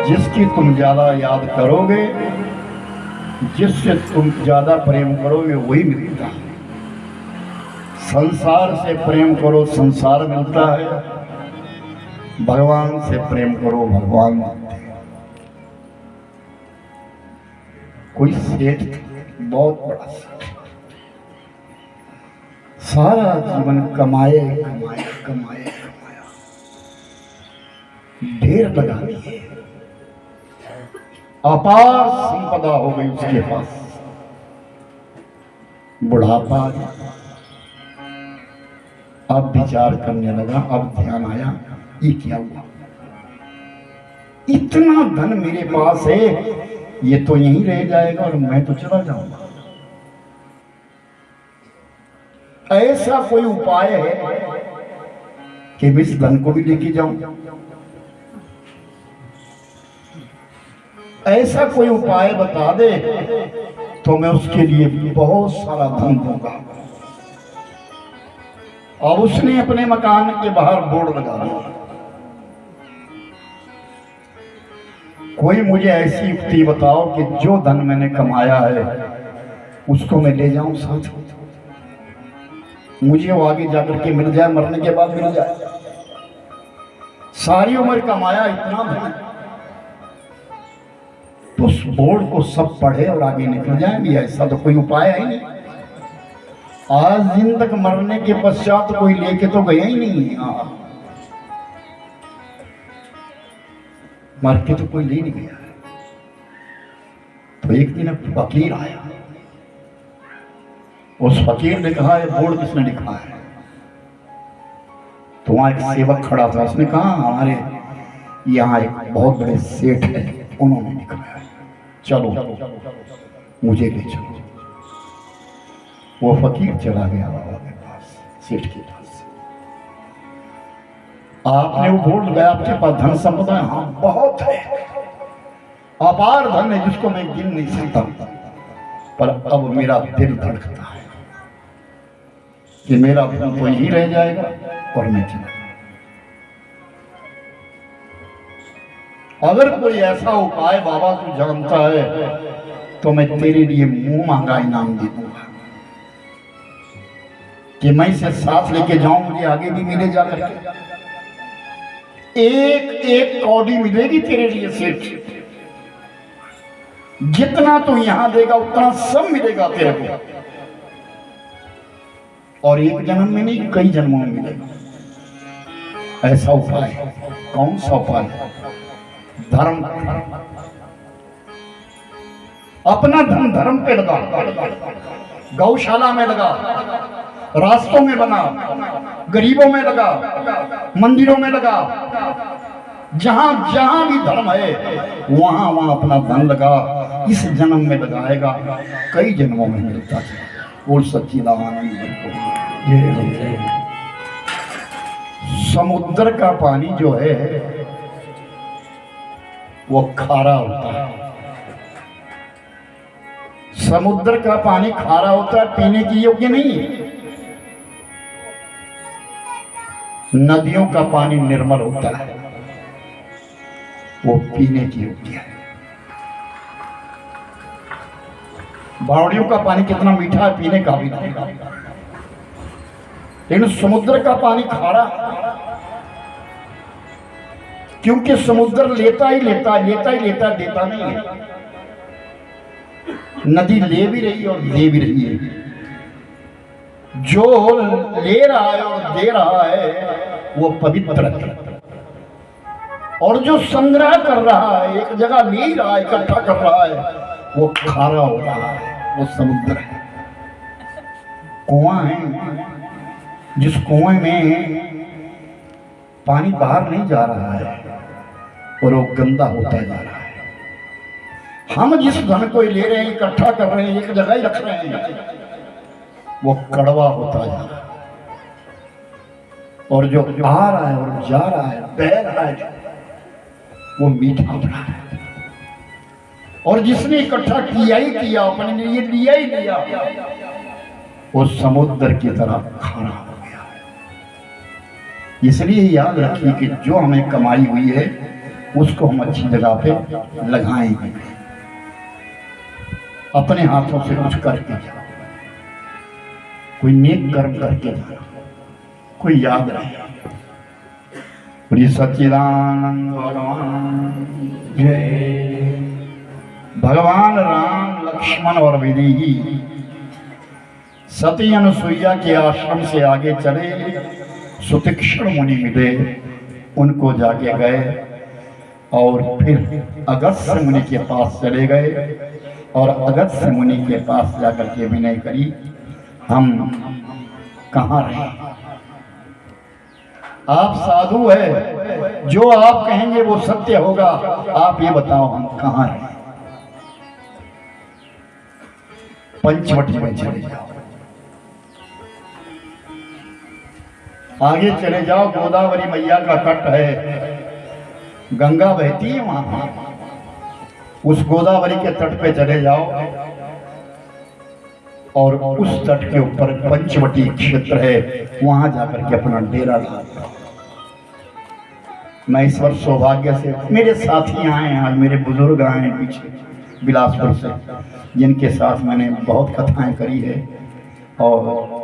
जिसकी तुम ज्यादा याद करोगे, जिससे तुम ज्यादा प्रेम करोगे वही मिलता है। संसार से प्रेम करो संसार मिलता है, भगवान से प्रेम करो भगवान मिलते हैं। कोई सेठ बहुत बड़ा सेठ, सारा जीवन कमाए कमाए कमाए कमाया, ढेर लगा दिए, अपार संपदा हो गई उसके पास। बुढ़ापा अब विचार करने लगा, अब ध्यान आया ये क्या हुआ, इतना धन मेरे पास है, ये तो यहीं रह जाएगा और मैं तो चला जाऊंगा। ऐसा कोई उपाय है कि मैं इस धन को भी लेके जाऊं? ऐसा कोई उपाय बता दे तो मैं उसके लिए बहुत सारा धन दूंगा। और उसने अपने मकान के बाहर बोर्ड लगा दिया, कोई मुझे ऐसी युक्ति बताओ कि जो धन मैंने कमाया है उसको मैं ले जाऊं साथ, मुझे वो आगे जाकर के मिल जाए, मरने के बाद मिल जाए। सारी उम्र कमाया इतना धन, तो उस बोर्ड को सब पढ़े और आगे निकल जाए भी, ऐसा तो कोई उपाय है ही नहीं। आज दिन तक मरने के पश्चात कोई लेके तो गया ही नहीं। मर के तो कोई ले नहीं गया। तो एक दिन फकीर आया, उस फकीर ने कहा ये बोर्ड किसने लिखा है? तो वहां एक सेवक खड़ा था, उसने कहा हमारे यहाँ एक बहुत बड़े सेठ है, उन्होंने लिखा है, चलो मुझे ले चलो। वो फकीर चला गया बाबा के पास, सेठ के पास। आपने वो बोर्ड लगाया, आपके पास धन संपदा है? हाँ बहुत है, अपार धन है जिसको मैं गिन नहीं सकता, पर अब मेरा दिल धड़कता है कि मेरा धन तो यही रह जाएगा और मैं चला। अगर कोई ऐसा उपाय बाबा तू जानता है तो मैं तेरे लिए मुंह मांगा इनाम दे दूंगा कि मैं इसे साथ लेके जाऊं, मुझे आगे भी मिले जाकर के। एक एक कौड़ी मिलेगी तेरे लिए सेठ, जितना तू यहां देगा उतना सब मिलेगा तेरे को, और एक जन्म में नहीं कई जन्मों में मिलेगा। ऐसा उपाय कौन सा उपाय? धर्म। अपना धन धर्म पे लगा, गौशाला में लगा, रास्तों में बना, गरीबों में लगा, मंदिरों में लगा, जहां जहां भी धर्म है वहां वहां अपना धन लगा। इस जन्म में लगाएगा, कई जन्मों में मिलता है। बोल सच्चिदानंद को। समुद्र का पानी जो है वो खारा होता है। समुद्र का पानी खारा होता है, पीने की योग्य नहीं है। नदियों का पानी निर्मल होता है, वो पीने की योग्य है। बावड़ियों का पानी कितना मीठा है, पीने का भी नहीं, लेकिन समुद्र का पानी खारा, क्योंकि समुद्र लेता ही लेता है, लेता ही लेता है, देता नहीं है। नदी ले भी रही और दे भी रही है। जो ले रहा है और दे रहा है वो पवित्र है, और जो संग्रह कर रहा है, एक जगह ले रहा है, इकट्ठा कर रहा है, वो खारा हो रहा है, वो समुद्र है। कुआं है, जिस कुएं में पानी बाहर नहीं जा रहा है और वो गंदा होता जा रहा है। हम जिस धन को ले रहे हैं, इकट्ठा कर रहे हैं, एक जगह ही रख रहे हैं, वो कड़वा होता जा रहा है, और जो आ रहा है और जा रहा है, बह रहा है, वो मीठा बना है। और जिसने इकट्ठा किया ही किया, अपने लिए लिया ही लिया, वो समुद्र की तरह खारा हो गया है। इसलिए याद रखिए कि जो हमें कमाई हुई है उसको हम अच्छी जगह पे लगाएंगे। अपने हाथों से कुछ करके जाओ, कोई नेक कर्म करके जाओ, कोई याद रहे। श्री सच्चिदानंद भगवान जय। भगवान राम, लक्ष्मण और विदेही सती अनुसुईया के आश्रम से आगे चले। सुतीक्ष्ण मुनि मिले, उनको जाके गए और फिर अगस्त्य मुनि के पास चले गए और अगस्त्य मुनि के पास जाकर के विनय करी, हम कहाँ रहे? आप साधु है, जो आप कहेंगे वो सत्य होगा, आप ये बताओ हम कहाँ रहे? पंचवटी में चले जाओ, आगे चले जाओ, गोदावरी मैया का तट है, गंगा बहती है वहां, उस गोदावरी के तट पे चले जाओ और उस तट के ऊपर पंचवटी क्षेत्र है, वहां जाकर के अपना डेरा डालो। मैं इस वर्ष सौभाग्य से, मेरे साथी आए हैं आज, मेरे बुजुर्ग आए हैं पीछे बिलासपुर से, जिनके साथ मैंने बहुत कथाएं करी है और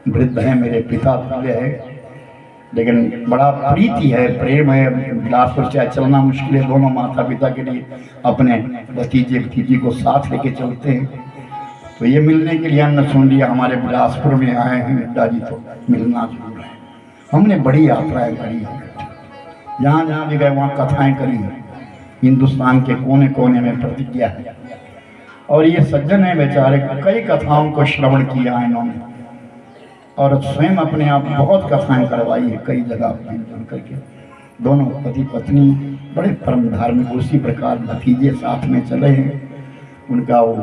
वृद्ध हैं, मेरे पिता तुल्य है, लेकिन बड़ा प्रीति है, प्रेम है। बिलासपुर से चलना मुश्किल है, दोनों माता पिता के लिए अपने भतीजे भतीजी को साथ लेके चलते हैं। तो ये मिलने के लिए हमने सुन लिया, हमारे बिलासपुर में आए हैं पिताजी, तो मिलना जरूर है। हमने बड़ी यात्राएं करी है, जहाँ जहाँ भी गए वहाँ कथाएं करी है, हिंदुस्तान के कोने कोने में प्रतिज्ञा है। और ये सज्जन है बेचारे, कई कथाओं को श्रवण किया है इन्होंने और स्वयं अपने आप बहुत कथाएं करवाई है कई जगह पर करके। दोनों पति पत्नी बड़े परम धार्मिक, उसी प्रकार भतीजे साथ में चले हैं, उनका वो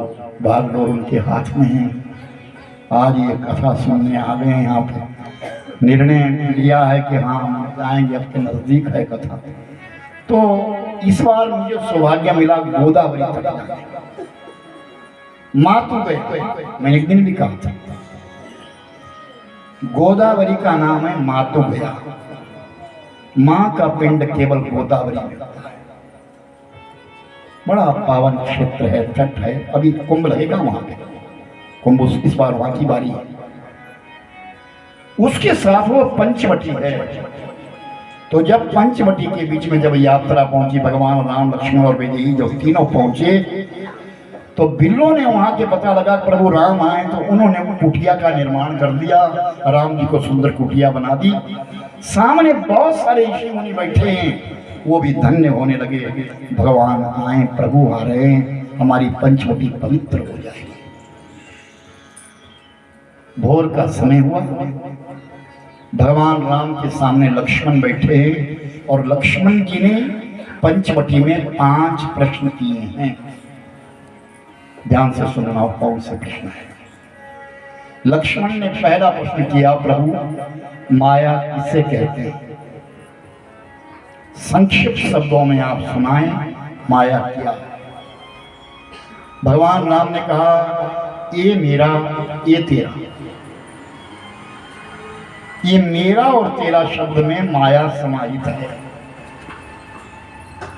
भागडोर उनके हाथ में है। आज ये कथा सुनने आ गए हैं यहाँ पे, निर्णय लिया है कि हाँ हम जाएंगे, अब के नज़दीक है कथा। तो इस बार मुझे सौभाग्य मिला गोदावरी तक जाने, मातु गए, मैंने एक दिन भी कहा था, गोदावरी का नाम है मातु गया, माँ का पिंड केवल गोदावरी में होता है। बड़ा पावन क्षेत्र है, तट है, अभी कुंभ लगेगा वहां पे, कुंभ इस बार वहां की बारी है। उसके साथ वो पंचवटी है। तो जब पंचवटी के बीच में जब यात्रा पहुंची, भगवान राम, लक्ष्मण और विदेही जब तीनों पहुंचे, तो बिल्लों ने वहां के पता लगा प्रभु राम आए, तो उन्होंने कुटिया का निर्माण कर दिया, राम जी को सुंदर कुटिया बना दी। सामने बहुत सारे ऋषि मुनि बैठे हैं, वो भी धन्य होने लगे, भगवान आए, प्रभु आ रहे हैं, हमारी पंचवटी पवित्र हो जाएगी। भोर का समय हुआ, भगवान राम के सामने लक्ष्मण बैठे हैं और लक्ष्मण जी ने पंचवटी में 5 प्रश्न किए हैं। ध्यान से सुनना, कौन से प्रश्न है? लक्ष्मण ने पहला प्रश्न किया, प्रभु माया किसे कहते हैं? संक्षिप्त शब्दों में आप सुनाएं, माया क्या है? भगवान राम ने कहा, ये मेरा, ये तेरा। ये मेरा और तेरा शब्द में माया समाहित है।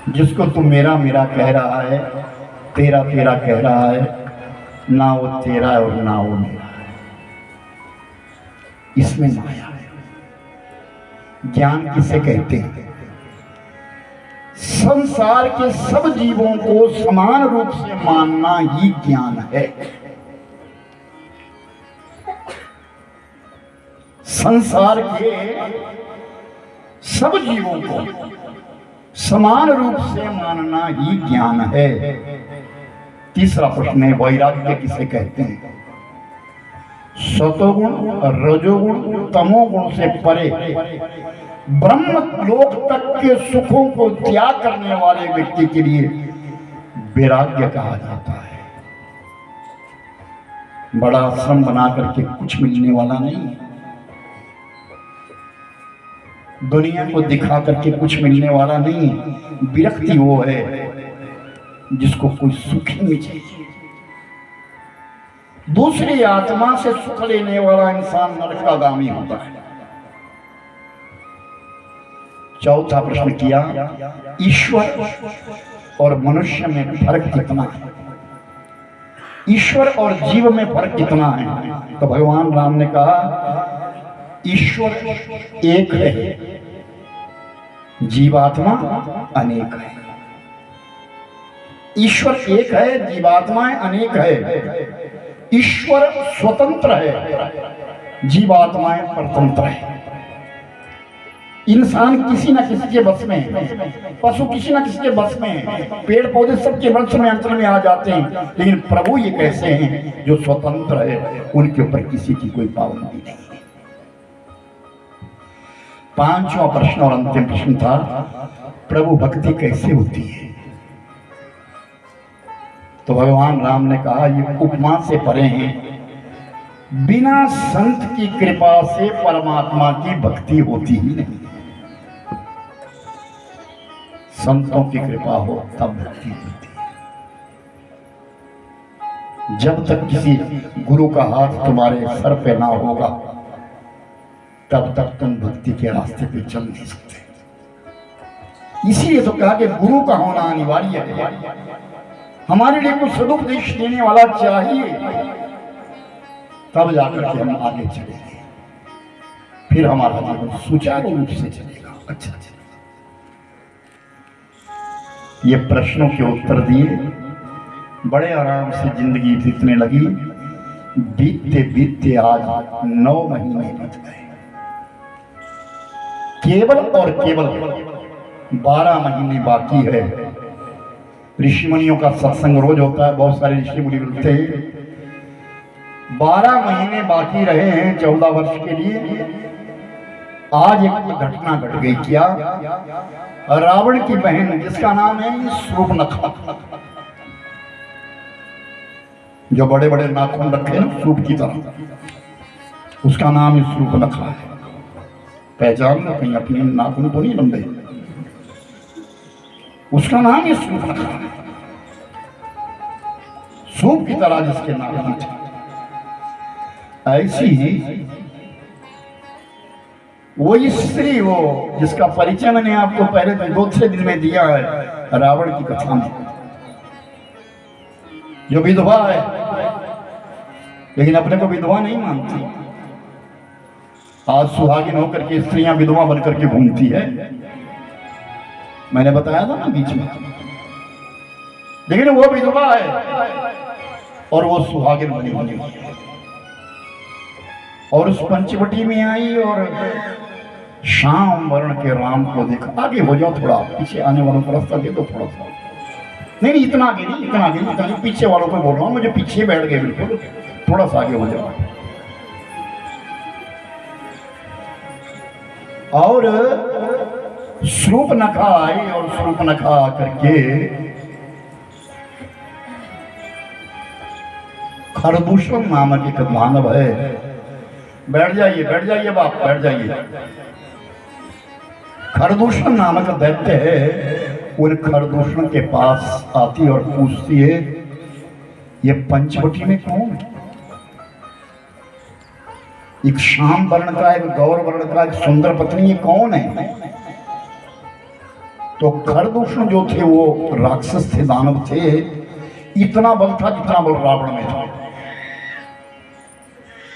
जिसको तू मेरा मेरा कह रहा है, तेरा तेरा कह रहा है, ना वो तेरा है और ना वो मेरा है, इसमें माया है। ज्ञान किसे कहते हैं? संसार के सब जीवों को समान रूप से मानना ही ज्ञान है। संसार के सब जीवों को समान रूप से मानना ही ज्ञान है। तीसरा प्रश्न है, वैराग्य किसे कहते हैं? सतोगुण, रजोगुण, तमोगुण से परे ब्रह्म लोक तक के सुखों को त्याग करने वाले व्यक्ति के लिए वैराग्य कहा जाता है। बड़ा श्रम बना करके कुछ मिलने वाला नहीं, दुनिया को दिखा करके कुछ मिलने वाला नहीं। विरक्ति वो है जिसको कोई सुख ही नहीं चाहिए। दूसरी आत्मा से सुख लेने वाला इंसान नरकागामी होता है। चौथा प्रश्न किया, ईश्वर और मनुष्य में फर्क कितना है? ईश्वर और जीव में फर्क कितना है? तो भगवान राम ने कहा, ईश्वर एक है, जीवात्मा अनेक है। ईश्वर एक है, जीवात्माएं अनेक है। ईश्वर स्वतंत्र है, जीवात्माएं परतंत्र है। इंसान किसी न किसी के बस में है, पशु किसी न किसी के बस में है, पेड़ पौधे सबके वंश में अंतर में आ जाते हैं, लेकिन प्रभु ये कैसे हैं जो स्वतंत्र है, उनके ऊपर किसी की कोई पाबंदी नहीं है। पांचवा प्रश्न और अंतिम प्रश्न था, प्रभु भक्ति कैसे होती है? तो भगवान राम ने कहा, ये उपमा से परे हैं, बिना संत की कृपा से परमात्मा की भक्ति होती ही नहीं। संतों की कृपा हो तब भक्ति होती है। जब तक किसी गुरु का हाथ तुम्हारे सर पे ना होगा, तब तक तुम भक्ति के रास्ते पे चल नहीं सकते। इसीलिए तो कहा कि गुरु का होना अनिवार्य है। हमारे लिए कुछ सदुपदेश देने वाला चाहिए, तब जाकर के हम आगे चलेंगे, फिर हमारा जीवन सुचारू रूप से चलेगा। अच्छा, ये प्रश्नों के उत्तर दिए, बड़े आराम से जिंदगी बीतने लगी। बीतते बीतते आज 9 महीने बीत गए। केवल और केवल 12 महीने बाकी है। ऋषि मुनियों का सत्संग रोज होता है, बहुत सारे ऋषि मुनि मिलते हैं। 12 महीने बाकी रहे हैं 14 वर्ष के लिए। आज एक घटना घट गई। क्या? रावण की बहन, जिसका नाम है शूर्पणखा, जो बड़े बड़े नाखून रखे ना सूप की तरह, उसका नाम ही शूर्पणखा है। पहचान लो, कहीं अपने नाखून को नहीं लंबे, उसका नाम ही शूर्पणखा है। सूप की तरह जिसके नाखून थे, ऐसी ही वो स्त्री, वो जिसका परिचय मैंने आपको पहले 2-3 दिन में दिया है रावण की कथा में, जो विधवा है लेकिन अपने को विधवा नहीं मानती। आज सुहागिन होकर के स्त्रियां विधवा बनकर के घूमती है, मैंने बताया था ना बीच में। लेकिन वो विधवा है और वो सुहागिन बनी हुई है, और उस पंचवटी में आई और श्याम वर्ण के राम को देखा। आगे हो जाओ, थोड़ा पीछे आने वालों को रास्ता दे दो थोड़ा सा। नहीं, इतना आगे नहीं, इतना आगे नहीं, पीछे वालों को बोल रहा हूँ, मुझे पीछे बैठ गए बिल्कुल, थोड़ा सा आगे हो जाओ। और शूर्पणखा आई, और शूर्पणखा करके खरदूषण नामक एक मानव है, बैठ जाइए बाप, बैठ जाइए। खरदूषण नामक दैत्य है, उन खरदूषण के पास आती और पूछती है, ये पंचवटी में कौन है? एक श्याम वर्ण का, एक गौर वर्ण का, एक सुंदर पत्नी, ये कौन है? तो खरदूषण जो थे वो राक्षस थे, दानव थे। इतना बल था जितना बल रावण में था।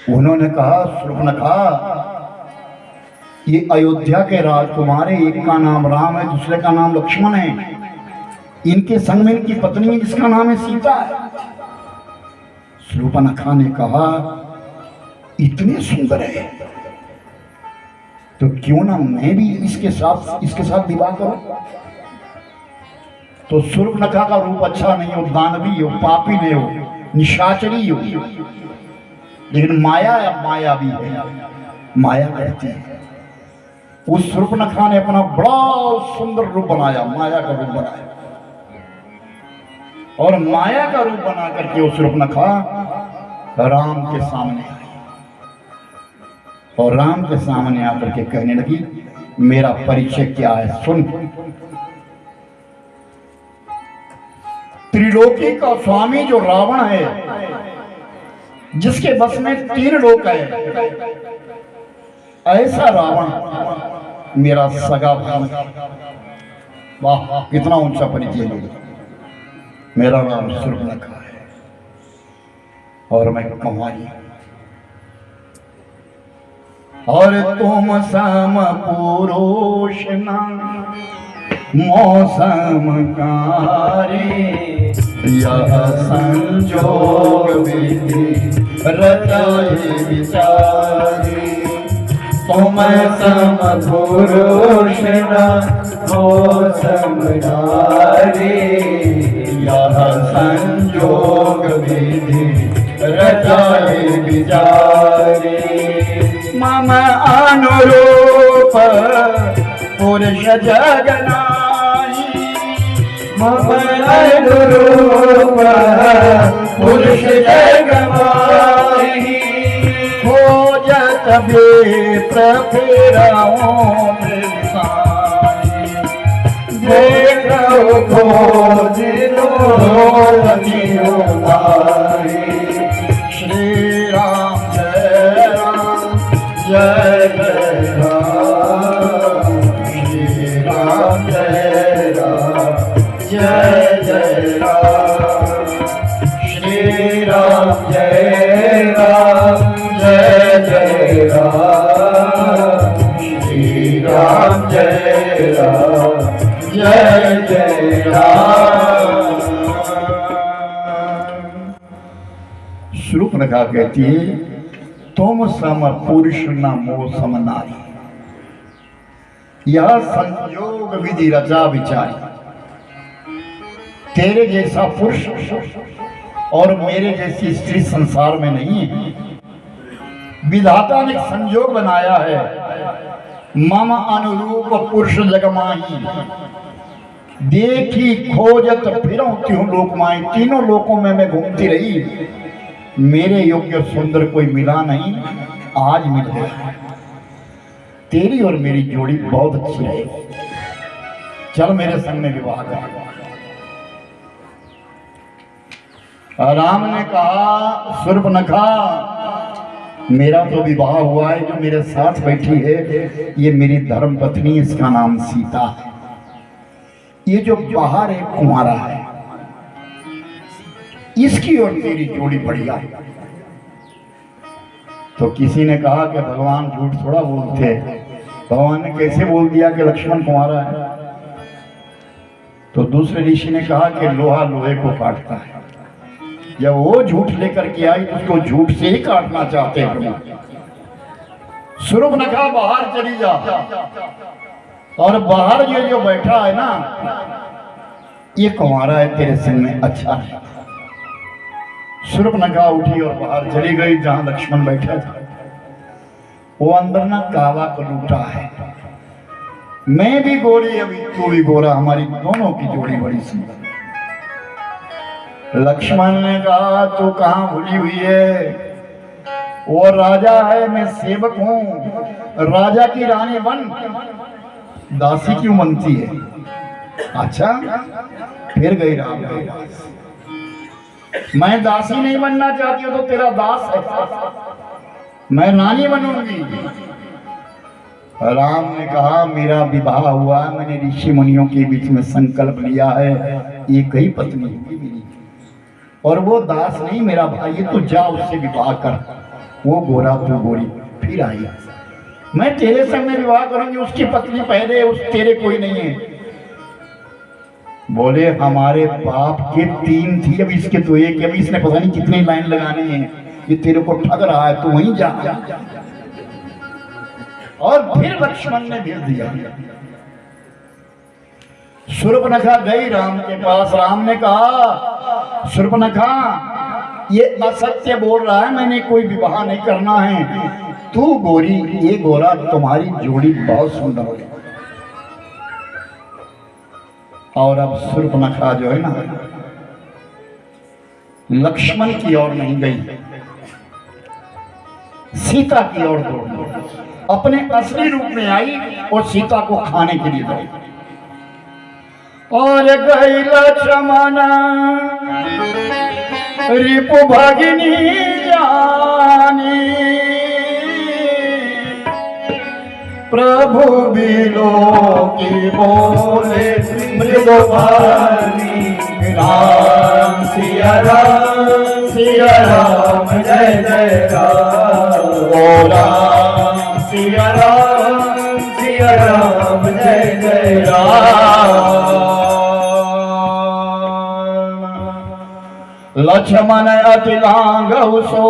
उन्होंने कहा, शूर्पणखा, ये अयोध्या के राजकुमार है, एक का नाम राम है, दूसरे का नाम लक्ष्मण है, इनके संग में इनकी पत्नी है जिसका नाम है सीता है। शूर्पणखा ने कहा, इतने सुंदर है तो क्यों ना मैं भी इसके साथ विवाह करूं। तो शूर्पणखा का रूप अच्छा नहीं हो, दानवी हो, पापी नहीं हो, निशाचरी हो, लेकिन माया भी है, माया करती है। उस शूर्पणखा ने अपना बड़ा सुंदर रूप बनाया, माया का रूप बनाया, और माया का रूप बना करके उस शूर्पणखा राम के सामने आई, और राम के सामने आकर के कहने लगी, मेरा परिचय क्या है सुन। त्रिलोकी का स्वामी जो रावण है, जिसके बस में 3 लोक है, ऐसा रावण मेरा सगा भाई। वाह, कितना ऊंचा परिचय है। मेरा नाम सूर्पनखा है और मैं कुंवारी। और तुम सम पुरुष न मौसम कारी, यह संजोग विधि रचाए विचारी। तुम सम पुरुष न मौसम कारी, यह संजोग विधि रचाए विचारी। मम अनुरूप पुरुष जग नाही, मम अनुरूप पुरुष जग नाही। खोजत विप्र फिरऊं मृगसाई, देखो खोज लो लगियो नारी। श्री राम जय राम जय जय राम, श्री राम जय राम जय जय राम, श्री राम जय राम जय जय राम, श्री राम जय राम जय जय राम। शूर्पणखा कहती है, तुम सम पुरुष न मोह सम नारी, यह संयोग विधि रचा विचारी। तेरे जैसा पुरुष और मेरे जैसी स्त्री संसार में नहीं है। विधाता ने संयोग बनाया है। मम अनुरूप पुरुष जगमाही, देखी खोजत फिरऊं त्यों लोकमाई। तीनों लोकों में मैं घूमती रही, मेरे योग्य सुंदर कोई मिला नहीं, आज मिल गया। तेरी और मेरी जोड़ी बहुत अच्छी है, चल मेरे संग में विवाह कर। राम ने कहा, शूर्पणखा मेरा तो विवाह हुआ है, जो मेरे साथ बैठी है ये मेरी धर्म पत्नी, इसका नाम सीता है। ये जो बाहर एक कुंवारा है, इसकी और तेरी जोड़ी बढ़िया है। तो किसी ने कहा कि भगवान झूठ थोड़ा बोलते हैं, भगवान ने कैसे बोल दिया कि लक्ष्मण कुंवारा है। तो दूसरे ऋषि ने कहा कि लोहा लोहे को काटता है। जब वो झूठ लेकर के आई तो उसको झूठ से ही काटना चाहते हैं। शूर्पणखा बाहर चली जा, और बाहर ये जो बैठा है ना, ये कुंवारा है, तेरे संग में अच्छा है। शूर्पणखा उठी और बाहर चली गई जहां लक्ष्मण बैठा था। वो अंदर ना कावा को लूटा है, मैं भी गोरी अभी तू भी गोरा, हमारी दोनों की जोड़ी बड़ी सुंदर। लक्ष्मण ने कहा, तू कहां भूली हुई है, वो राजा है, मैं सेवक हूं। राजा की रानी बन, दासी क्यों बनती है? अच्छा, फिर गई राम के पास। मैं दासी नहीं बनना चाहती हूं तो तेरा दास है, मैं रानी बनूंगी। राम ने कहा, मेरा विवाह हुआ, मैंने ऋषि मुनियों के बीच में संकल्प लिया है, एक ही पत्नी होगी मेरी, और वो दास नहीं मेरा भाई है। तो जा उससे विवाह कर, वो गोरा तू गोरी, फिर आई। मैं तेरे संग में विवाह करूंगी, उसकी पत्नी पहले, उस तेरे कोई नहीं है। बोले, हमारे बाप के 3 थी, अब इसके तो एक, अभी इसने पता नहीं कितनी लाइन लगानी है, ये तेरे को ठग रहा है, तू वहीं जा। और फिर लक्ष्मण ने भेज दिया। शूर्पणखा गई राम के पास। राम ने कहा, शूर्पणखा ये असत्य बोल रहा है, मैंने कोई विवाह नहीं करना है, तू गोरी ये गोरा, तुम्हारी जोड़ी बहुत सुंदर है। और अब शूर्पणखा जो है ना, लक्ष्मण की ओर नहीं गई, सीता की ओर दौड़ी, अपने असली रूप में आई और सीता को खाने के लिए गई। और गई लक्ष्मण रिपु भगिनी जानी, प्रभु बिलो की बोले मृदुभानी राम सिया राम जय जय राम ओ राम सिया राम जय जय राम। लक्ष्मण अति लांघव सो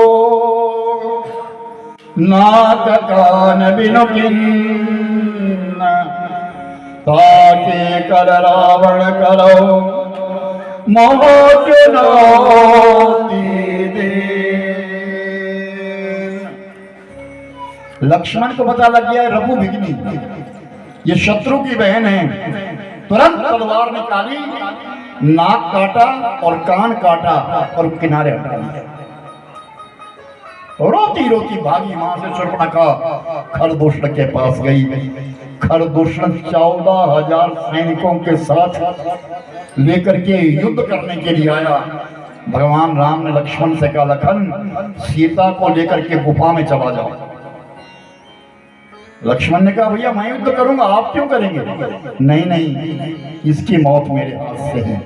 नाक कान बिनु किन्न ताके कर रावण करो मोह चुनौती दे। लक्ष्मण को पता लग गया रघु भिगनी ये शत्रु की बहन है। तुरंत तलवार निकाली, नाक काटा और कान काटा और किनारे हटा दिया। रोती रोती भागी मां से शूर्पणखा खरदूषण के पास गई। खरदूषण 14,000 सैनिकों के साथ लेकर के युद्ध करने के लिए आया। भगवान राम ने लक्ष्मण से कहा, लखन सीता को लेकर के गुफा में चला जाओ। लक्ष्मण ने कहा, भैया मैं युद्ध करूंगा, आप क्यों करेंगे? नहीं नहीं, इसकी मौत मेरे हाथ से है।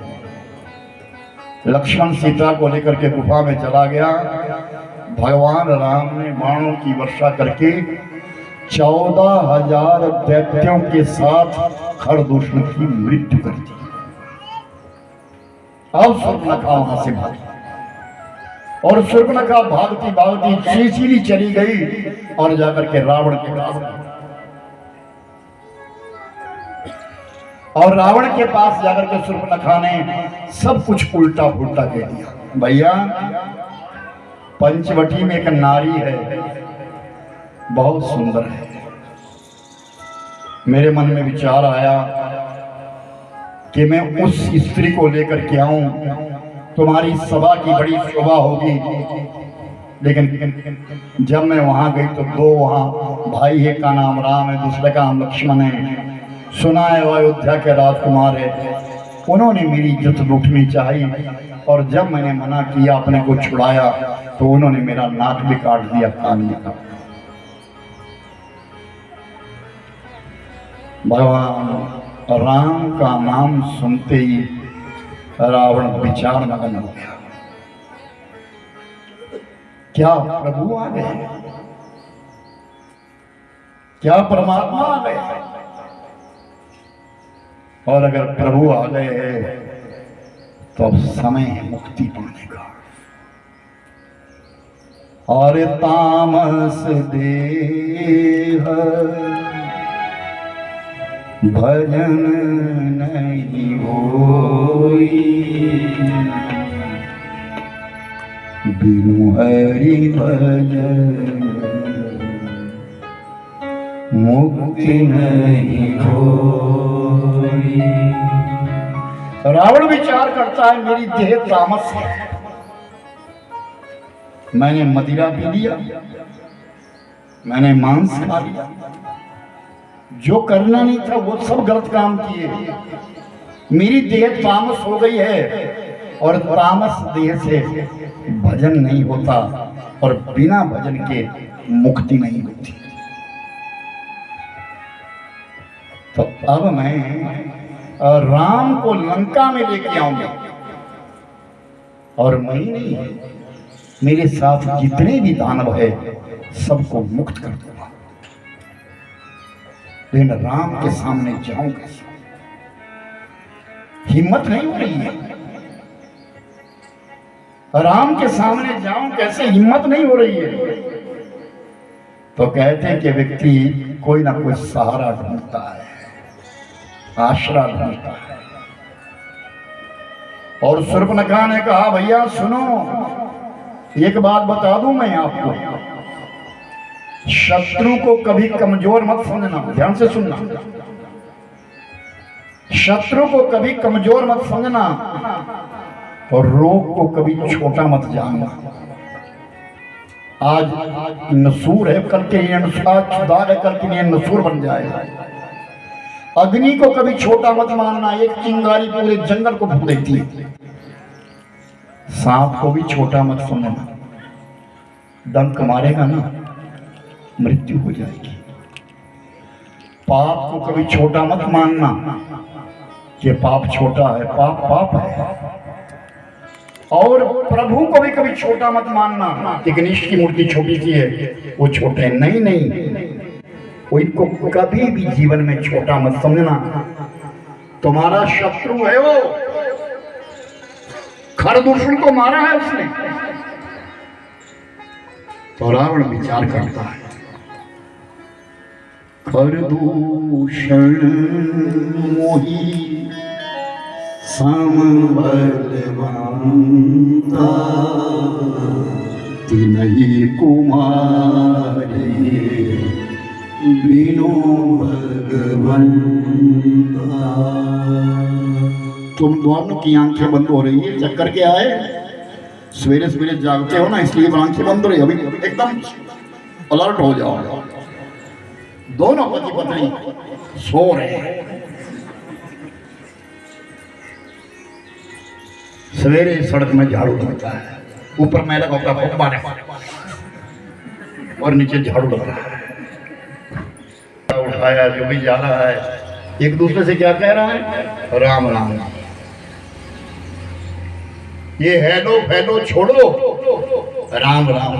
लक्ष्मण सीता को लेकर के गुफा में चला गया। भगवान राम ने बाणों की वर्षा करके 14,000 दैत्यों के साथ खरदूषण की मृत्यु कर दी। अब शूर्पणखा वहां से भागी और शूर्पणखा भागती भागती सीधी चली गई और जाकर के रावण के पास और रावण के पास जाकर के शूर्पणखा ने सब कुछ उल्टा पुल्टा कह दिया। भैया पंचवटी में एक नारी है, बहुत सुंदर है। मेरे मन में विचार आया कि मैं उस स्त्री को लेकर के आऊं, तुम्हारी सभा की बड़ी शोभा होगी। लेकिन जब मैं वहां गई तो दो वहां भाई है, का नाम राम है, दूसरे का नाम लक्ष्मण है। सुना है वो अयोध्या के राजकुमार है। उन्होंने मेरी इज्जत लूटनी चाहिए और जब मैंने मना किया, अपने को छुड़ाया, तो उन्होंने मेरा नाक भी काट दिया, कान का। भगवान राम का नाम सुनते ही रावण विचार मगन हो गया। क्या प्रभु आ गए? क्या परमात्मा आ गए? और अगर प्रभु आ गए तो अब समय है मुक्ति पाने का। और तामस देह भजन नहीं होई, बिनु हरि भजन मुक्ति नहीं होई। रावण विचार करता है, मेरी देह तामस है, मैंने मदिरा पी लिया, मैंने मांस खा लिया, जो करना नहीं था वो सब गलत काम किए। मेरी देह तामस हो गई है और तामस देह से भजन नहीं होता और बिना भजन के मुक्ति नहीं होती। तो अब मैं राम को लंका में लेके आऊंगा और मैं नहीं, मेरे साथ जितने भी दानव है सबको मुक्त कर दूंगा। लेकिन राम के सामने जाऊं कैसे? हिम्मत नहीं हो रही है। राम के सामने जाऊं कैसे? हिम्मत नहीं हो रही है। तो कहते हैं कि व्यक्ति कोई ना कोई सहारा ढूंढता है, आश्रय ढूंढता है। और शूर्पणखा ने कहा, भैया सुनो, एक बात बता दूं मैं आपको, शत्रु को कभी कमजोर मत समझना, ध्यान से सुनना। शत्रु को कभी कमजोर मत समझना और रोग को कभी छोटा मत जानना। आज नसूर है, कल के लिए दाग है, कल के लिए नसूर बन जाएगा। अग्नि को कभी छोटा मत मानना, एक चिंगारी पूरे जंगल को फूक देती है। सांप को भी छोटा मत समझना, डंक मारेगा ना, मृत्यु हो जाएगी। पाप को कभी छोटा मत मानना कि पाप छोटा है, पाप पाप है। और प्रभु को भी कभी छोटा मत मानना कि गणेश की मूर्ति छोटी सी है, वो छोटे हैं। नहीं नहीं, वो इनको कभी भी जीवन में छोटा मत समझना। तुम्हारा शत्रु है वो, खरदूषण को मारा है उसने। तो रावण विचार करता है, खरदूषण मोही समबलवंता तिनहि कुमारी बिनु भगवंता। तुम दोनों की आंखें बंद हो रही है, चक्कर क्या है? सवेरे सवेरे जागते हो ना, इसलिए आंखें बंद हो रही है। अभी एकदम अलर्ट हो जाओ। दोनों पति पत्नी सो रहे हैं। सवेरे सड़क में झाड़ू लगता है, ऊपर मैला होता है और नीचे झाड़ू लग रहा है। उठाया जो भी जा रहा है, एक दूसरे से क्या कह रहा है? राम राम। ये हेलो हेलो छोड़ो, राम राम।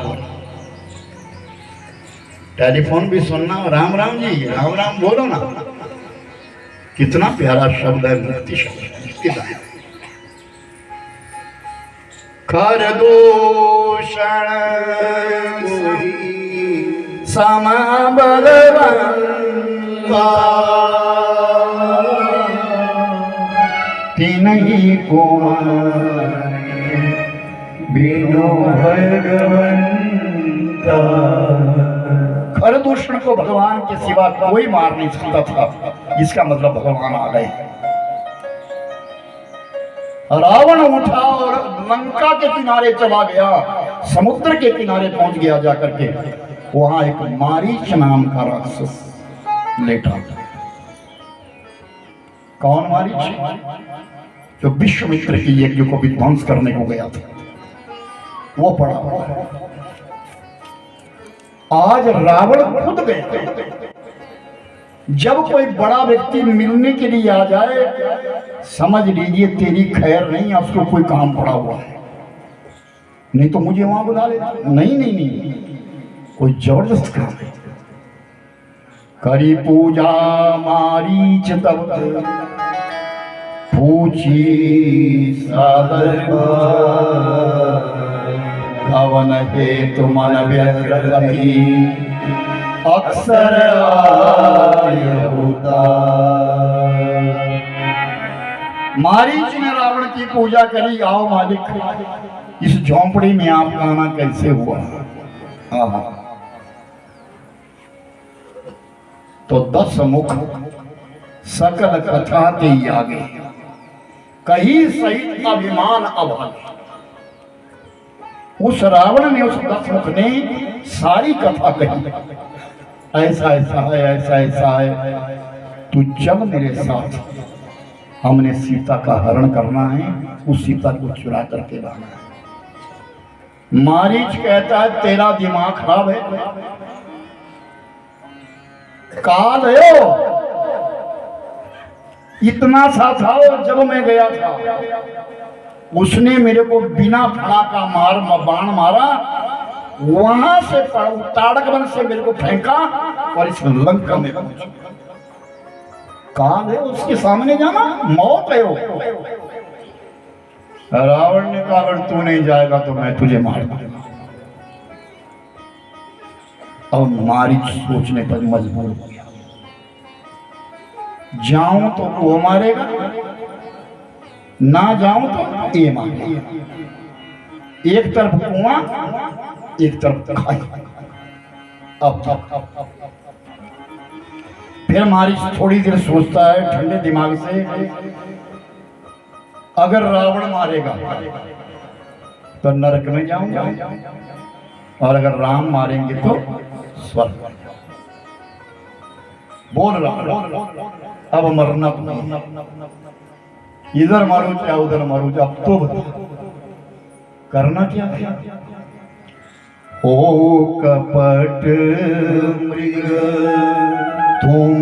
टेलीफोन भी सुनना, राम राम जी, राम राम बोलो ना। कितना प्यारा शब्द है, मुक्ति शब्द है। खरदूषण समबलवंता तिनहि कुमारी बिनु भगवंता। खरदूषण को भगवान के सिवा कोई मार नहीं सकता था, इसका मतलब भगवान आ गए। रावण उठा और लंका के किनारे चला गया, समुद्र के किनारे पहुंच गया। जाकर के वहां एक मारीच नाम का राक्षस लेटा था। कौन मारीच? जो विश्वामित्र के यज्ञ को विध्वंस करने को गया था, वो पड़ा। आज रावण खुद गया। जब कोई बड़ा व्यक्ति मिलने के लिए आ जाए, समझ लीजिए तेरी खैर नहीं, उसको कोई काम पड़ा हुआ है। नहीं तो मुझे वहां बुला ले। नहीं नहीं नहीं, कोई जबरदस्त काम है। करी पूजा मारीच तब पूछी सादर हवन हेतु मन व्यग्र गति अक्सर मारीच ने रावण की पूजा करी। आओ मालिक, इस झोंपड़ी में आपका आना कैसे हुआ? तो 10 मुख सकल कथा के आगे कही सहित अभिमान अभागे। उस रावण ने, उस 10 मुख ने सारी कथा कही। ऐसा ऐसा है, ऐसा ऐसा है, तू चल मेरे साथ, हमने सीता का हरण करना है, उस सीता को चुरा करके लाना है। मारीच कहता है तेरा दिमाग खराब है, काल है इतना सा था। जब मैं गया था, उसने मेरे को बिना फड़ा का बाण मारा, वहां से ताड़क वन से मेरे को फेंका और इस लंका में पहुंचा। काल है, उसके सामने जाना मौत है वो। रावण ने कहा अगर तू नहीं जाएगा तो मैं तुझे मार दूंगा। अब मारीच सोचने पर मजबूर हो गया, जाऊं तो वो मारेगा, ना जाऊं तो ये मारेगा। एक तरफ कुआं, एक तरफ खाई। अब फिर मारीच थोड़ी देर सोचता है ठंडे दिमाग से, अगर रावण मारेगा तो नरक में जाऊंगा, और अगर राम मारेंगे तो स्वर्ग। बोल रहा अब मरना तो इधर मारो क्या उधर मारो, अब तो करना क्या है? ओ कपट मृग तुम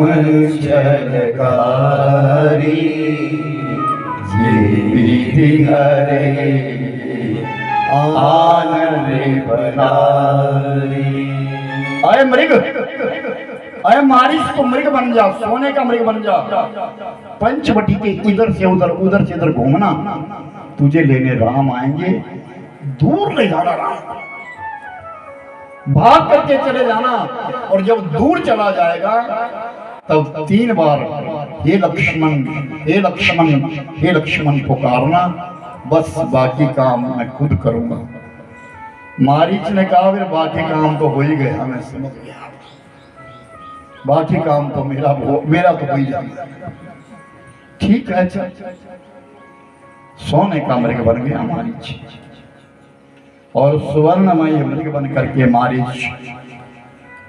चरकारी ये विधि हरे आनंद बनारी। अरे मृग, अरे मारिश तो मृग बन जा, सोने का मृग बन जा, पंचवटी के इधर से उधर, उधर से इधर घूमना, तुझे लेने राम आएंगे। दूर ले जाना राम, भाग करके चले जाना, और जब दूर चला जाएगा तब 3 बार हे लक्ष्मण, हे लक्ष्मण, हे लक्ष्मण पुकारना, बस बाकी काम मैं खुद करूंगा। मारीच ने कहा फिर बाकी काम तो हो ही गया, मैं समझ गया, बाकी काम तो मेरा तो हो ही जाएगा। ठीक है, सोने का मृग बन गया मारीच, और सुवर्णमय मृग बन करके मारीच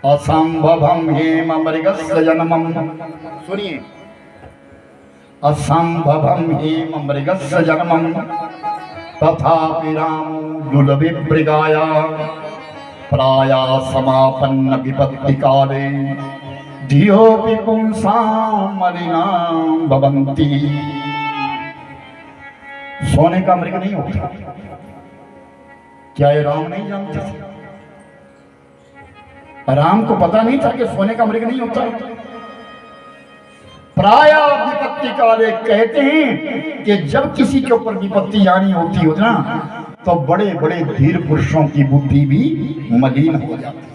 असंभवम हेम मृगस्य जन्मम, सुनिए, असंभवम हेम मृगस्य जन्मम तथापि रामो दुर्विप्रगाया प्राया समापन्न विपत्ति काले धियोऽपि पुंसां मलिनां भवन्ति। सोने का मृग नहीं होता, क्या ये राम नहीं जानते थे? राम को पता नहीं था कि सोने का मृग नहीं होता। प्राय विपत्ति काले, कहते हैं कि जब किसी के ऊपर विपत्ति आनी होती हो ना, तो बड़े बड़े धीर पुरुषों की बुद्धि भी मलिन हो जाती है।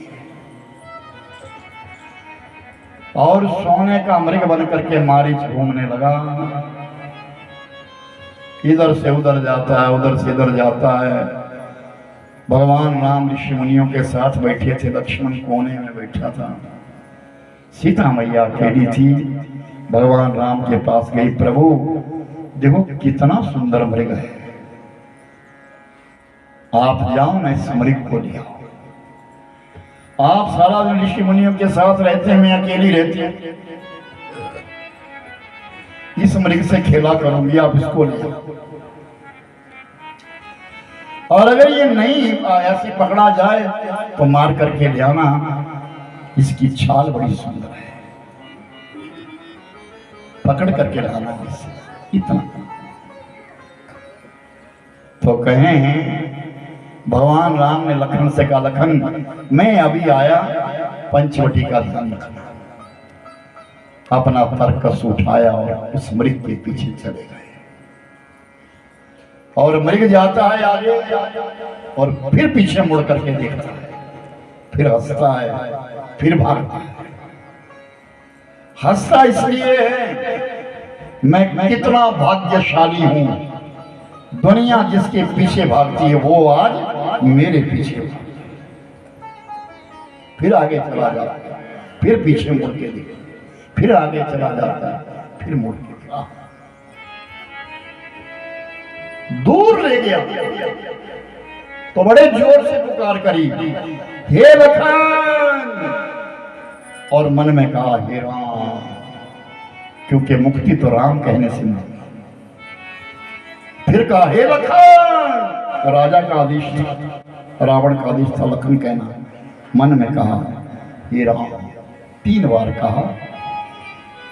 और सोने का मृग बन करके मारीच घूमने लगा, इधर से उधर जाता है, उधर से इधर जाता है। भगवान राम ऋषि मुनियों के साथ बैठे थे, लक्ष्मण कोने में बैठा था, सीता मैया अकेली थी। भगवान राम के पास गई, प्रभु देखो कितना सुंदर मृग है, आप जाओ ना इस मृग को ले आओ। आप सारा दिन ऋषि मुनियों के साथ रहते हैं, मैं अकेली रहती हूँ, इस मृग से खेला करूंगी, आप इसको ले आओ। और अगर ये नहीं ऐसे पकड़ा जाए तो मार करके ले आना, इसकी छाल बड़ी सुंदर है, पकड़ करके लाना इतना। तो कहें भगवान राम ने लखन से कहा, लखन मैं अभी आया पंचवटी का ध्यान रखना। अपना तरकस उठाया और उस मृग के पीछे चले गए, और मृग जाता है आगे और फिर पीछे मुड़ करके देखता है, फिर हंसता है, फिर भागता है। हंसता इसलिए है मैं कितना भाग्यशाली हूं, दुनिया जिसके पीछे भागती है वो आज मेरे पीछे भागती। फिर आगे चला जाता है, फिर पीछे मुड़ के देखता, फिर आगे चला जाता है, फिर मुड़ के दूर ले गया। तो बड़े जोर से पुकार करी, हे लखन, और मन में कहा हे राम, क्योंकि मुक्ति तो राम कहने से मिलती। फिर कहा हे लखन, राजा का आदेश था, रावण का आदेश था लखन कहना। मन में कहा हे राम, 3 बार कहा,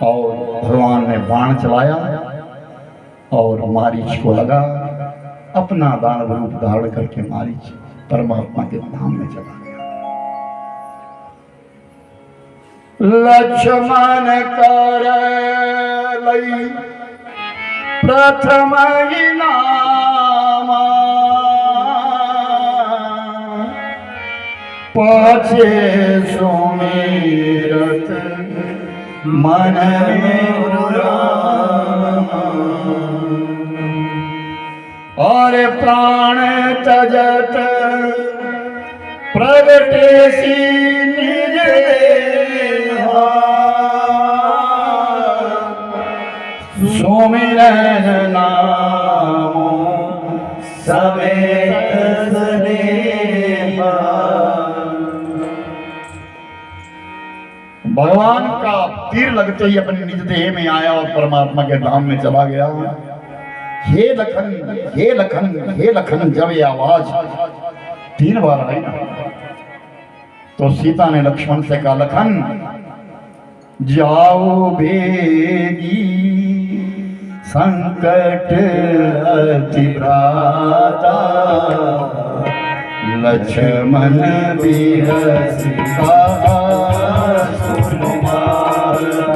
और भगवान ने बाण चलाया और मारीच को लगा। अपना दानव रूप धारण करके मारीच परमात्मा के धाम में चला गया। लक्ष्मण कर लई प्रथम नामा, पाछे सुमिरत मन में और प्राण तजत प्रगटे सी निज देहा, सुमिरन नामो समेत स्नेहा। भगवान का तीर लगते ही अपनी निज देह में आया और परमात्मा के धाम में चला गया। हे लखन, हे लखन, हे लखन, जब ये आवाज 3 बार आई ना, तो सीता ने लक्ष्मण से कहा, लखन जाओ बेगी संकट अति भ्राता, लक्ष्मण बिहसिता सुकुमारा।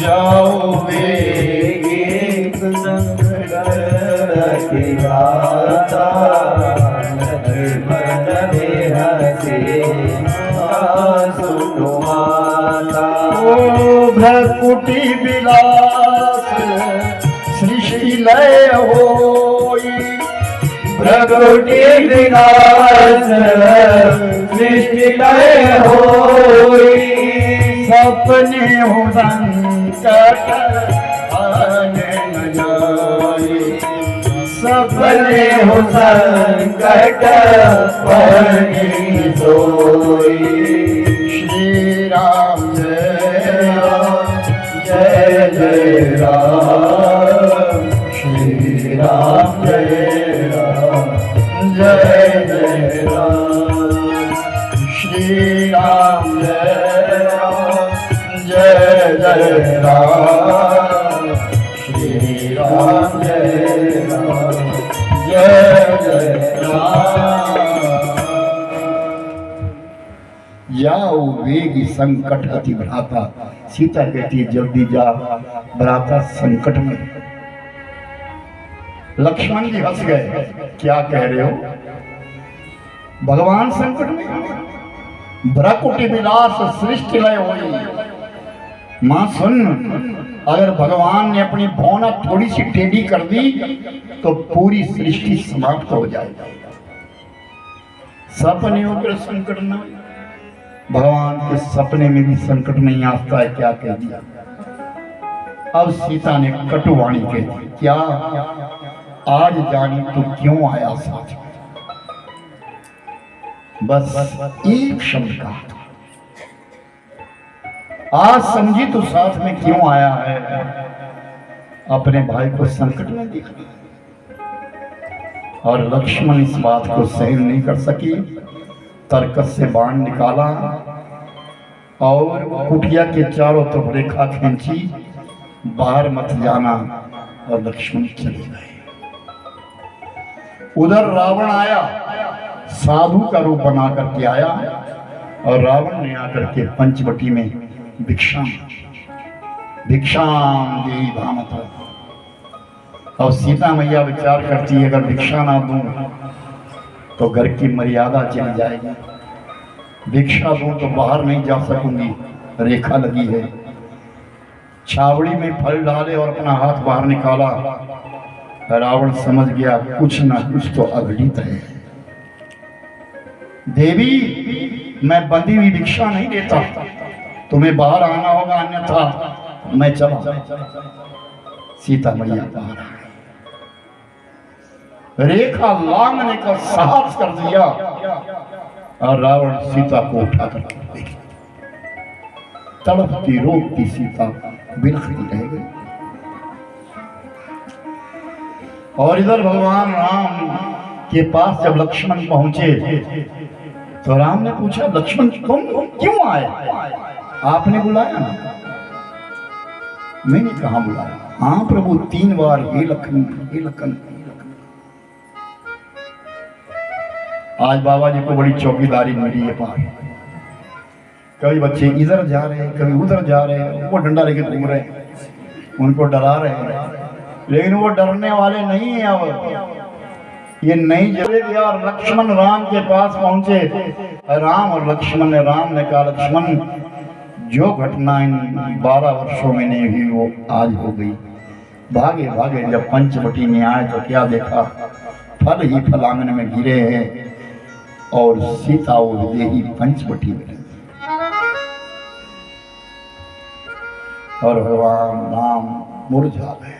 जाओ बेगी संकट अति भ्राता, लक्ष्मण बिहसिता सुकुमारा। ओ भ्रकुटी विलास सृष्टि लय होई, भ्रकुटी विलास सृष्टि लय होई। सपने हो संकट आने न जाए, सपने हो संकट परनी सोई। श्री राम जय राम जय जय राम, श्री राम जय राम जय जय राम, श्री राम जय राम जय जय राम, श्री राम जय राम जय जय राम। जाओ वेगी संकट अति भ्राता। सीता कहती है जल्दी जा, भ्राता संकट में। लक्ष्मण जी हंस गए, क्या कह रहे हो, भगवान संकट में? भ्रकुटी विलास सृष्टि लय होई। मां सुन, अगर भगवान ने अपनी भौना थोड़ी सी टेढ़ी कर दी तो पूरी सृष्टि समाप्त हो जाएगी। सपने होकर संकट न, भगवान के सपने में भी संकट नहीं आता है, क्या कह दिया। अब सीता ने कटुवाणी कह दी, क्या आज जानी तो क्यों आया साथ में? बस एक शब्द कहा था, आज समझी तो साथ में क्यों आया है, अपने भाई को संकट में देखना। और लक्ष्मण इस बात को सहन नहीं कर सकी, तरकस से बाण निकाला और कुटिया के चारों तरफ रेखा खींची, बाहर मत जाना, और लक्ष्मण चले गए। उधर रावण आया, साधु का रूप बना करके आया, और रावण ने आकर के पंचवटी में भिक्षाम देवी भामता। और सीता मैया विचार करती है, अगर भिक्षा ना दूं तो घर की मर्यादा चली जाएगी, भिक्षा दूं तो बाहर नहीं जा सकूंगी, रेखा लगी है। छावड़ी में फल डाले और अपना हाथ बाहर निकाला, रावण समझ गया कुछ ना कुछ तो अघटित है। देवी, मैं बंधी हुई भिक्षा नहीं देता, तुम्हें बाहर आना होगा, अन्यथा मैं चला। सीता मैया बाहर आ गई, रेखा लांघने का साहस कर दिया, और रावण सीता को उठा कर देखी। तड़पती रोकती सीता बिलखती रह गई। और इधर भगवान राम के पास जब लक्ष्मण पहुंचे तो राम ने पूछा, लक्ष्मण तुम क्यों आए? आपने बुलाया ना? मैंने कहा बुलाया? हाँ प्रभु, 3 बार हे लखन हे लखन। आज बाबा जी को बड़ी चौकीदारी मिली है पार। कभी बच्चे इधर जा रहे हैं, कभी उधर जा रहे हैं, वो डंडा लेके घूम रहे हैं, उनको डरा रहे हैं, लेकिन वो डरने वाले नहीं है। अब ये नहीं जगह, और लक्ष्मण राम के पास पहुंचे, राम और लक्ष्मण ने, राम ने कहा लक्ष्मण, जो घटना इन 12 वर्षों में नहीं हुई वो आज हो गई। भागे भागे जब पंचवटी में आए तो क्या देखा, फल ही फलांगन में गिरे हैं, और सीता विदेही पंचवटी में। और भगवान राम मुरझा गए,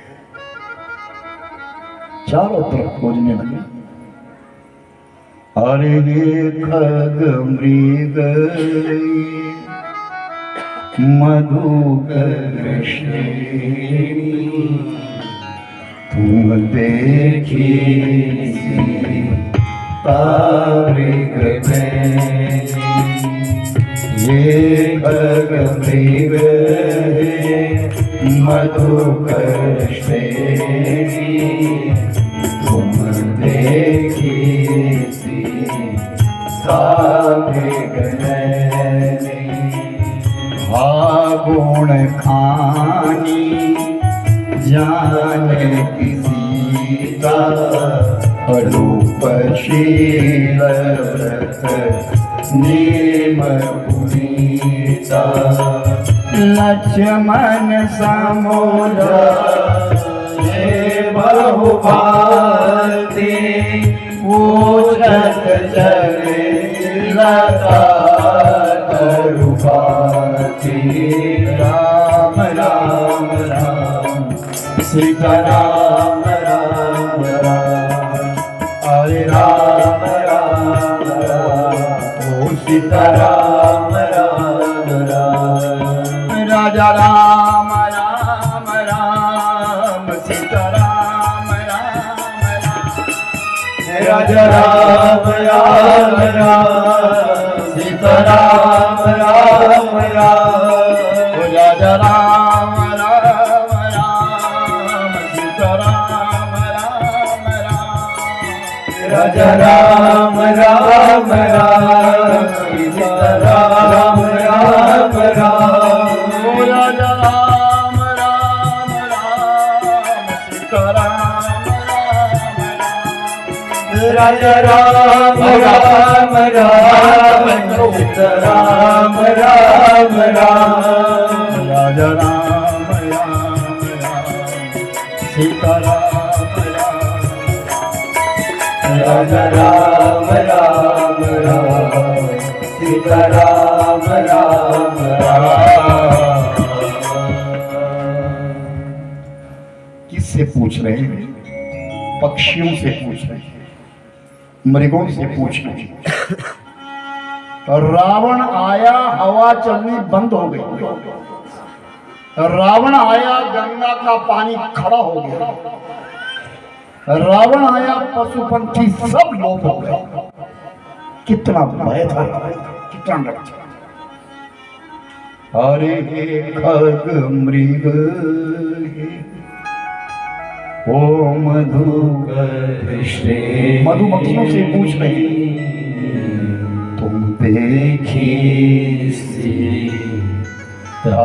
चारों तरफ खोजने लगे। अरे ये खग मृग मधुकर तुम देखी ये खगमृग मधुकर श्रेणी तुम देखी गुण खानी जान सीता रूपशील व्रत नेम पुनीता लक्ष्मण समोरा बहुभारती पूजत चले लता तरुभाती राम राम राम सीता राम राम राम हरे राम राम राम ओ सीता राम राम राम राजा राम राम राम सीता राम राम राम राजा राम राम राम सीता राम राम राम राजा राम राम राम सीता राम राम राम राजा राम राम राम सीता राम राम राम राजा राम राम राम सीता राम राम राम राजा राम राम राम सीता राम राम राम राजा राम राम राम सीता राम राम राजा राम राम राम सीता राम राम राम किससे पूछ रहे हैं? पक्षियों से पूछ रहे हैं, मृगों से पूछ रहे हैं। रावण आया, हवा चलनी बंद हो गई। रावण आया, गंगा का पानी खड़ा हो गया। रावण आया, पशु पंछी सब लोप हो गए। कितना भय था, कितना डर था। हरे खग मृग ओ मधुकर श्रेणी मधुमक्खियों से पूछ रहे हैं, तुम देखी सीता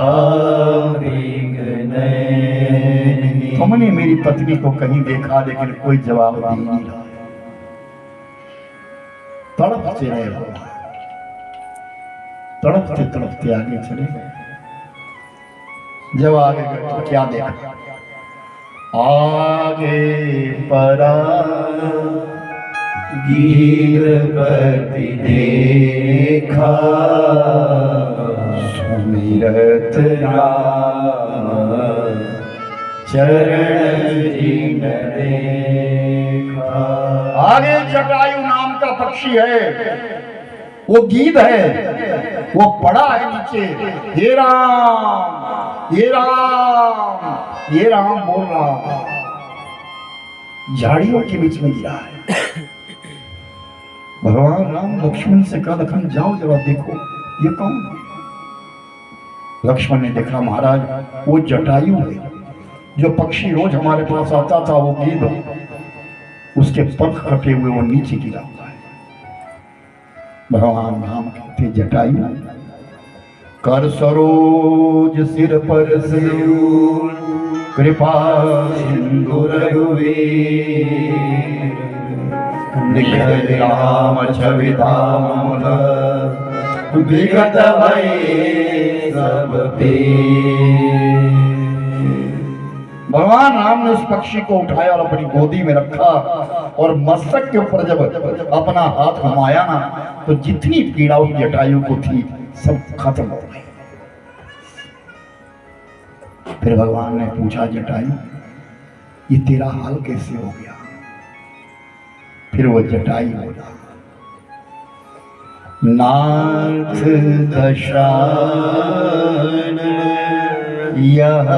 मृगनयनी तुमने मेरी पत्नी को कहीं देखा, लेकिन कोई जवाब नहीं रहा। तड़पते रहे भगवान, तड़पते तड़पते आगे चले गए। जब आगे गए तो क्या देखा? आगे परा गिरपति देखा सुमिरत राम चरण जिन देखा। आगे जटायु नाम का पक्षी है, वो गीत है, वो पड़ा है नीचे, हे राम हे राम ये राम बोल रहा, झाड़ियों के बीच में गिरा है। भगवान राम लक्ष्मण से कहा, लखन जाओ जरा देखो ये कौन है। लक्ष्मण ने देखा, महाराज वो जटायु है, जो पक्षी रोज हमारे पास आता था, वो गीत उसके पंख कटे हुए वो नीचे गिरा हुआ है। भगवान राम कहते, जटायु कर सरोज सिर पर सियूर कृपा सिंधु रघुवीर निखर राम छवि धाम विगत भई सब पीर। भगवान राम ने उस पक्षी को उठाया और अपनी गोदी में रखा, और मस्तक के ऊपर जब अपना हाथ घुमाया ना, तो जितनी पीड़ा उस जटायु को थी सब खत्म हो गई। फिर भगवान ने पूछा, जटायु ये तेरा हाल कैसे हो गया? फिर वो जटायु बोला, नाथ दशानन यह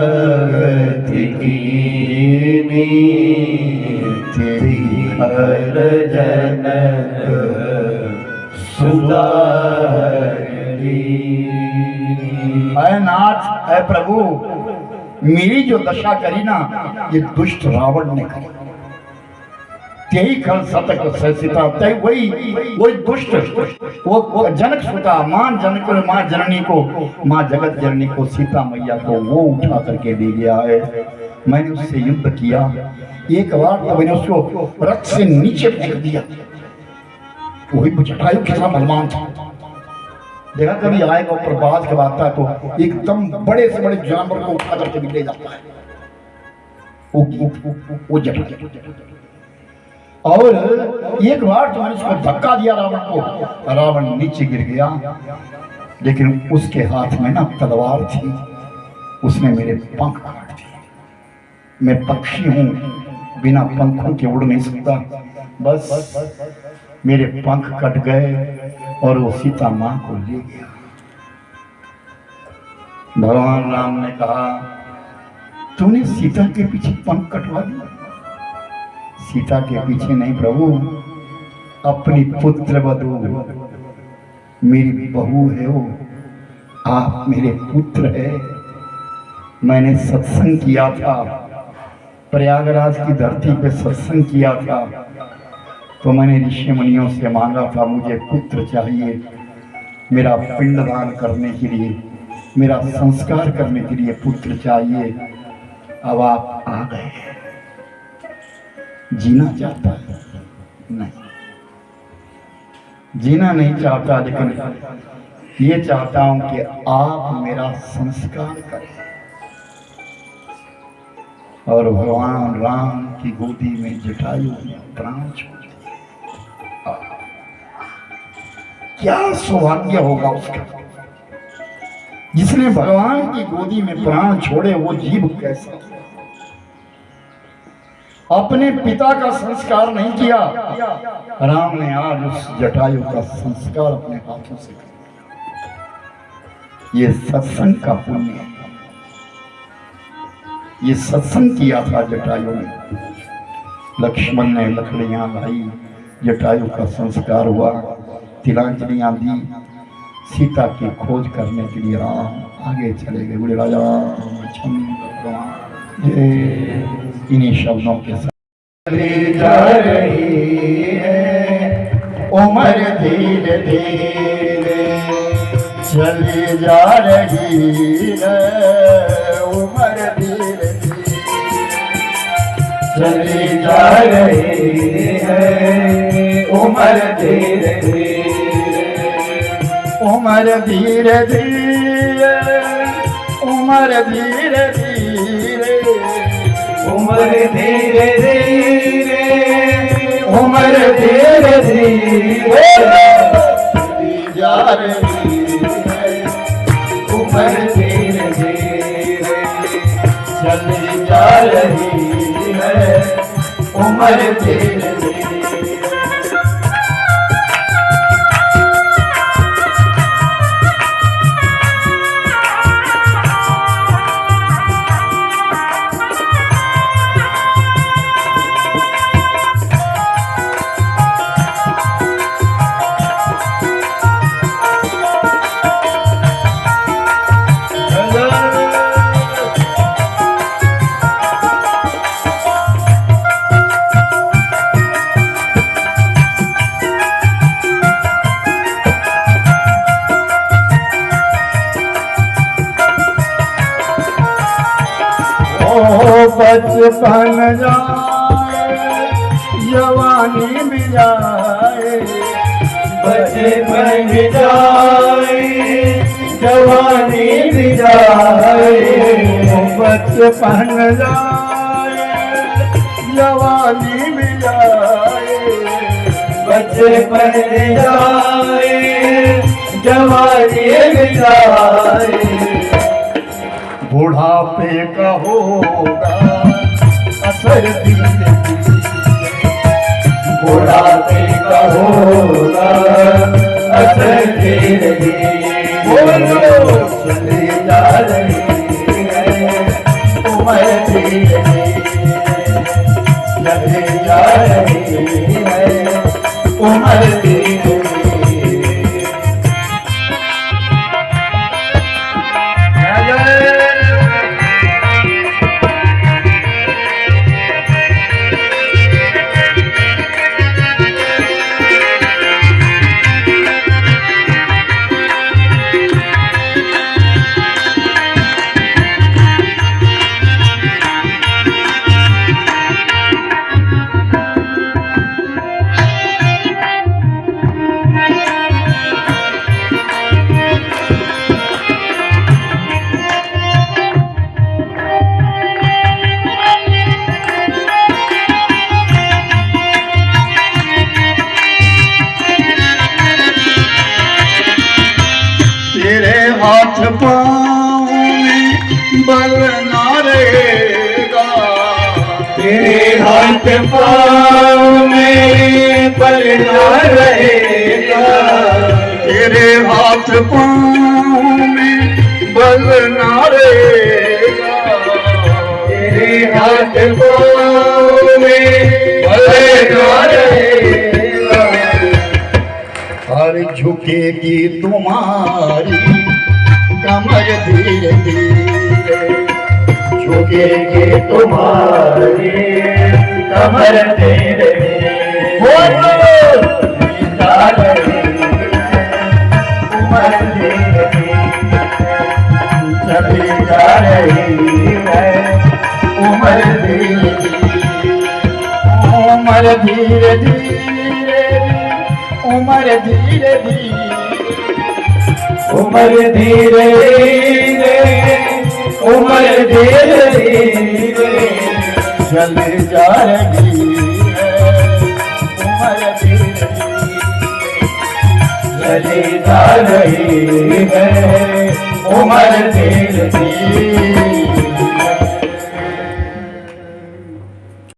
कीनी तेरी हर जनक सुधारी। है नाथ, है प्रभु, मेरी जो दशा करी ना, ये दुष्ट रावण ने करी। तेई खल सतक सीता, तय वही दुष्ट, वो जनक सुता, मां जनक, मां जननी को, मां जगत जननी को, सीता मैया को वो उठा करके दे गया है। मैंने उससे युद्ध किया, एक बार तो मैंने उसको रथ से नीचे फेंक दिया। वही जटायु कितना बलवान था। देखा कभी आएगा ऊपर बाज के आता है तो एकदम बड़े से बड़े जानवर को उठा करके भी ले जाता है वो जटायु। और एक बार तो मैंने उसको धक्का दिया रावण को, रावण नीचे गिर गया, लेकिन उसके हाथ में ना तलवार थी, उसने मेरे पंख काट दिए। मैं पक्षी हूं, बिना पंखों के उड़ नहीं सकता, बस मेरे पंख कट गए और वो सीता मां को ले गया। भगवान राम ने कहा, तूने सीता के पीछे पंख कटवा दिया? सीता के पीछे नहीं प्रभु, अपनी पुत्र वधू, मेरी बहू है वो, आप मेरे पुत्र है। मैंने सत्संग किया था, प्रयागराज की धरती पे सत्संग किया था, तो मैंने ऋषि मुनियों से मांगा था, मुझे पुत्र चाहिए, मेरा पिंडदान करने के लिए, मेरा संस्कार करने के लिए पुत्र चाहिए। अब आप आ गए। जीना चाहता है? नहीं, जीना नहीं चाहता, लेकिन ये चाहता हूं कि आप मेरा संस्कार करें। और भगवान राम की गोदी में जटायु ने प्राण छोड़ दिया। क्या सौभाग्य होगा उसका, जिसने भगवान की गोदी में प्राण छोड़े। वो जीव कैसा, अपने पिता का संस्कार नहीं किया। राम ने आज उस जटायु का संस्कार अपने हाथों से किया। ये सत्संग का पुण्य है। ये सत्संग किया था जटायु ने। लक्ष्मण ने लकड़ियां लाई, जटायु का संस्कार हुआ, तिलांजलियां दी। सीता की खोज करने के लिए राम आगे चले गए। बोले राजा इन्हीं शब्दों के साथ चली जा रही है उम्र धीरे धीरे, चली जा रही है उम्र धीरे धीरे, चली जा रही है उम्र धीरे धीरे, उम्र धीरे धीरे, उम्र धीरे धीरे, उम्र धीरे धीरे, उम्र धीरे धीरे, चली जा रही है उम्र धीरे धीरे, चली जा रही है उम्र धीरे धीरे। बचपन जाए जवानी भी जाए, बचपन भी जाए जवानी भी जाए, बचपन जाए जवानी भी जाए, बचपन भी जाए जवानी भी जाए, बुढ़ापे का होगा असर धीरे धीरे, बुढ़ापे का होगा असर धीरे धीरे, चली जा रही है उम्र धीरे धीरे, चली जा रही है उम्र धीरे धीरे। हाथ पाँव में बल ना रहेगा, तेरे हाथ पाँव में बल ना रहेगा, तेरे हाथ पाँव में बल ना रहेगा, तेरे हाथ पाँव में बल ना रहेगा। हर झुकेगी तुम्हारी कमर धीरे धीरे, झुकेगी तुम्हारी कमर धीरे धीरे, जा रही उमर धीरे धीरे, चली जा रही है उमर धीरे धीरे, उमर धीरे धीरे, उमर धीरे धीरे, उमर धीरे धीरे, उमर धीरे धीरे, चली जा रही है उमर धीरे धीरे, चली जा रही है उमर धीरे धीरे।